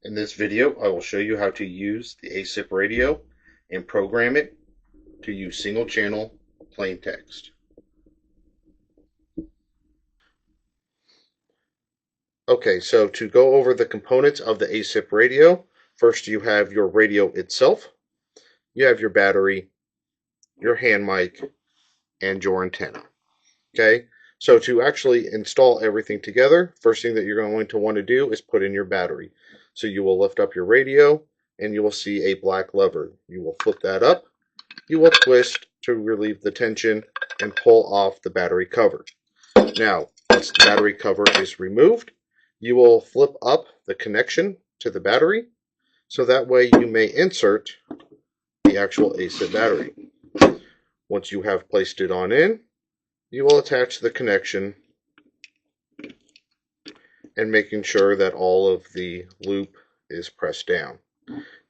In this video, I will show you how to use the ASIP radio and program it to use single channel plain text. Okay, so to go over the components of the ASIP radio, first you have your radio itself, you have your battery, your hand mic, and your antenna. Okay, so to actually install everything together, first thing that you're going to want to do is put in your battery. So you will lift up your radio and you will see a black lever. You will flip that up, you will twist to relieve the tension and pull off the battery cover. Now, once the battery cover is removed, you will flip up the connection to the battery so that way you may insert the actual ASIP battery. Once you have placed it on in, you will attach the connection and making sure that all of the loop is pressed down.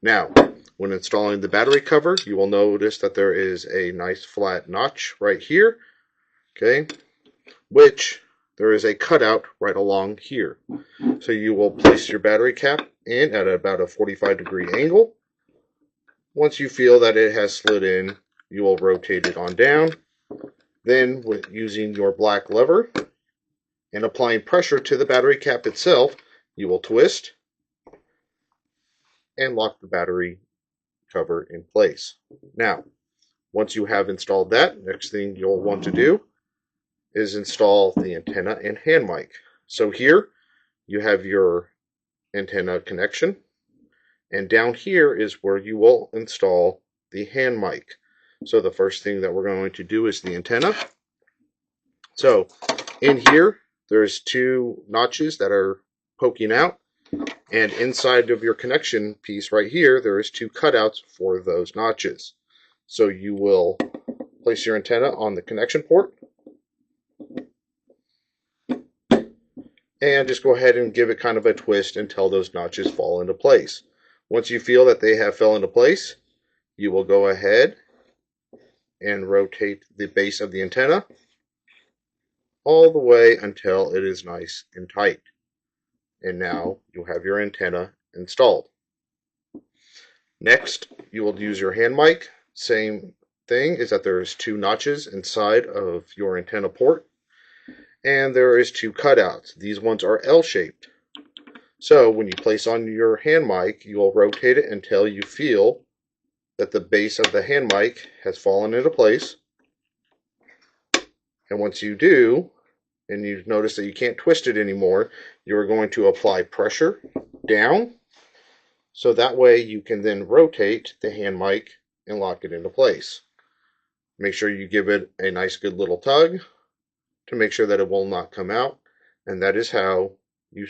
Now, when installing the battery cover, you will notice that there is a nice flat notch right here, okay, which there is a cutout right along here. So you will place your battery cap in at about a 45-degree angle. Once you feel that it has slid in, you will rotate it on down. Then, with using your black lever and applying pressure to the battery cap itself, you will twist and lock the battery cover in place. Now, once you have installed that, next thing you'll want to do is install the antenna and hand mic. So here you have your antenna connection, and down here is where you will install the hand mic. So the first thing that we're going to do is the antenna. So in here, there's two notches that are poking out, and inside of your connection piece right here, there is two cutouts for those notches. So you will place your antenna on the connection port, and just go ahead and give it kind of a twist until those notches fall into place. Once you feel that they have fell into place, you will go ahead and rotate the base of the antenna all the way until it is nice and tight. And now you have your antenna installed. Next, you will use your hand mic. Same thing is that there's two notches inside of your antenna port, and there is two cutouts. These ones are L-shaped. So when you place on your hand mic, you will rotate it until you feel that the base of the hand mic has fallen into place. And once you do, and you notice that you can't twist it anymore, you're going to apply pressure down, so that way you can then rotate the hand mic and lock it into place. Make sure you give it a nice good little tug to make sure that it will not come out, and that is how you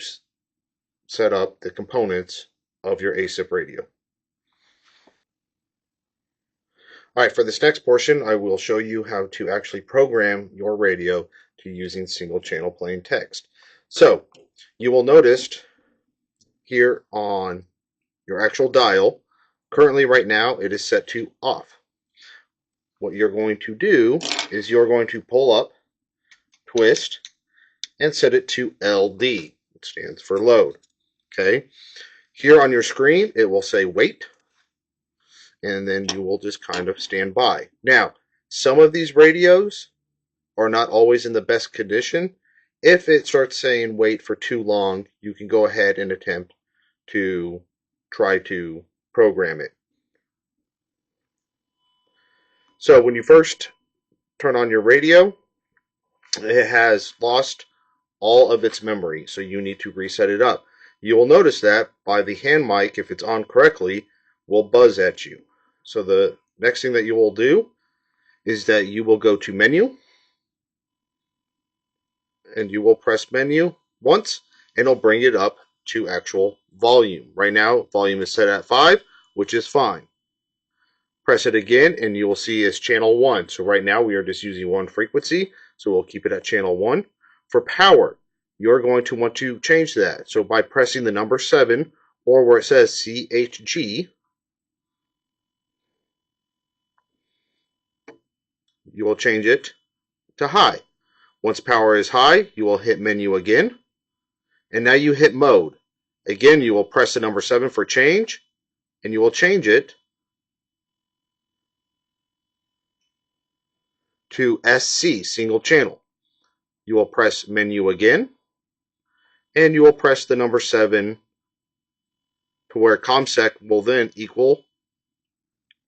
set up the components of your ASIP radio. Alright, for this next portion, I will show you how to actually program your radio to using single channel plain text. So, you will notice here on your actual dial, currently right now it is set to off. What you're going to do is you're going to pull up, twist, and set it to LD. It stands for load. Okay. Here on your screen, it will say wait, and then you will just kind of stand by. Now, some of these radios are not always in the best condition. If it starts saying wait for too long, you can go ahead and attempt to try to program it. So when you first turn on your radio, it has lost all of its memory, so you need to reset it up. You will notice that by the hand mic, if it's on correctly, will buzz at you. So the next thing that you will do is that you will go to menu, and you will press menu once, and it'll bring it up to actual volume. Right now, volume is set at 5, which is fine. Press it again, and you will see it's channel 1. So right now, we are just using one frequency, so we'll keep it at channel 1. For power, you're going to want to change that. So by pressing the number 7, or where it says CHG, you will change it to high. Once power is high, you will hit menu again, and now you hit mode. Again, you will press the number 7 for change, and you will change it to SC, single channel. You will press menu again, and you will press the number 7 to where ComSec will then equal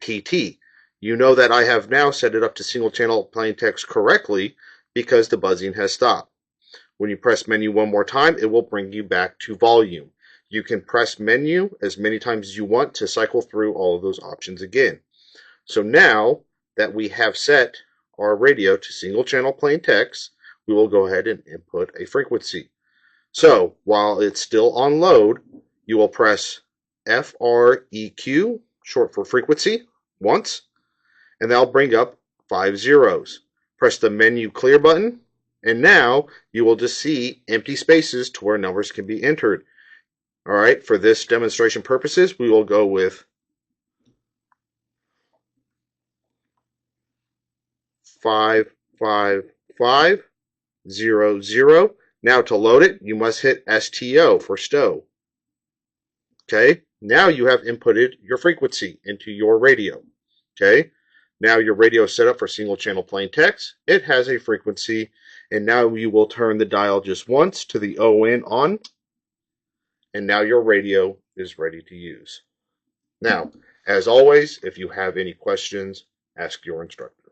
TT. You know that I have now set it up to single channel plain text correctly because the buzzing has stopped. When you press menu one more time, it will bring you back to volume. You can press menu as many times as you want to cycle through all of those options again. So now that we have set our radio to single channel plain text, we will go ahead and input a frequency. So while it's still on load, you will press FREQ, short for frequency, once, and that'll bring up 5 zeros. Press the menu clear button, and now you will just see empty spaces to where numbers can be entered. All right, for this demonstration purposes, we will go with 55500. Now to load it, you must hit STO for stow. Okay, now you have inputted your frequency into your radio. Okay, now your radio is set up for single channel plain text. It has a frequency, and now you will turn the dial just once to the ON on, and now your radio is ready to use. Now, as always, if you have any questions, ask your instructor.